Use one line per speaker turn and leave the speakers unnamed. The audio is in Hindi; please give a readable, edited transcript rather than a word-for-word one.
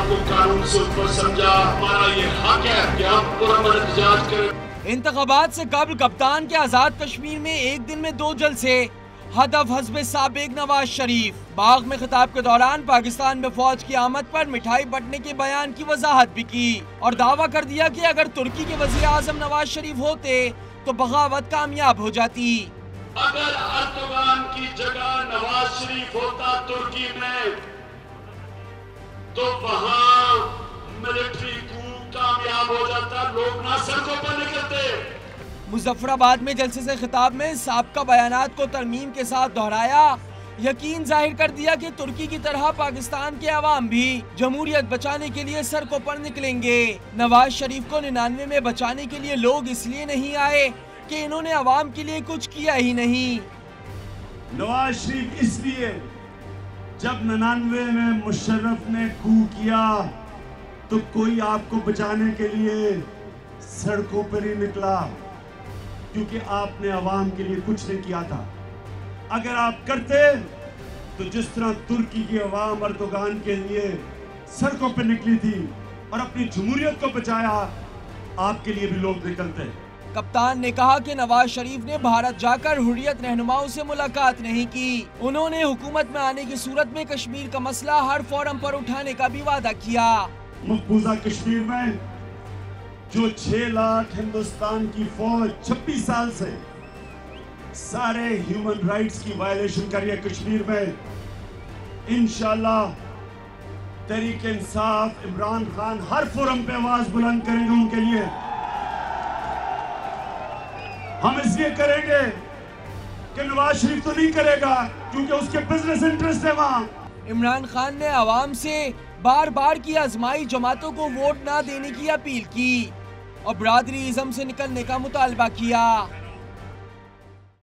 को कानून से ऊपर समझा। हमारा ये हक है कि हम पुरअमन एहतजाज करें।
इंतखाबात से कबल कप्तान के आजाद कश्मीर में एक दिन में 2 जलसे, हदफ हस्ब साबिक नवाज शरीफ। बाग में खिताब के दौरान पाकिस्तान में फौज की आमद पर मिठाई बंटने के बयान की वजाहत भी की और दावा कर दिया कि अगर तुर्की के वजीर आजम नवाज शरीफ होते तो बगावत कामयाब हो जाती।
अगर अर्दोगान की जगह नवाज शरीफ होता तुर्की में तो वहाँ मिलिट्री कूप कामयाब हो जाता, लोग ना सड़कों पर निकलते।
मुजफ्फराबाद में जलसे से खिताब में साबका बयानात को तरमीम के साथ दोहराया, यकीन जाहिर कर दिया कि तुर्की की तरह पाकिस्तान के अवाम भी जमहूरियत बचाने के लिए सड़कों पर निकलेंगे। नवाज शरीफ को 99 में बचाने के लिए लोग इसलिए नहीं आए कि इन्होंने अवाम के लिए कुछ किया ही नहीं।
नवाज शरीफ इसलिए जब 99 में मुशर्रफ ने कू किया तो कोई आपको बचाने के लिए सड़कों पर ही निकला, क्योंकि आपने अवाम के लिए कुछ नहीं किया था। अगर आप करते तो जिस तरह तुर्की की अवाम अर्दोगान के लिए सड़कों पर निकली थी और अपनी जमहूरियत को बचाया, आपके लिए भी लोग निकलते।
कप्तान ने कहा कि नवाज शरीफ ने भारत जाकर हुर्रियत रहनुमाओं से मुलाकात नहीं की। उन्होंने हुकूमत में आने की सूरत में कश्मीर का मसला हर फोरम पर उठाने का भी वादा किया।
मकबूजा कश्मीर में जो 6 लाख हिंदुस्तान की फौज 26 साल से सारे ह्यूमन राइट्स की वायलेशन कर रही है कश्मीर में, इंशाल्लाह तहरीक इंसाफ इमरान खान हर फोरम पे आवाज बुलंद करेंगे उनके लिए। हम इसलिए करेंगे कि नवाज शरीफ तो नहीं करेगा क्योंकि उसके बिजनेस इंटरेस्ट है वहाँ।
इमरान खान ने आवाम से बार बार की आजमाई जमातों को वोट ना देने की अपील की और बरादरी इज़्म से निकलने का मुतालबा किया।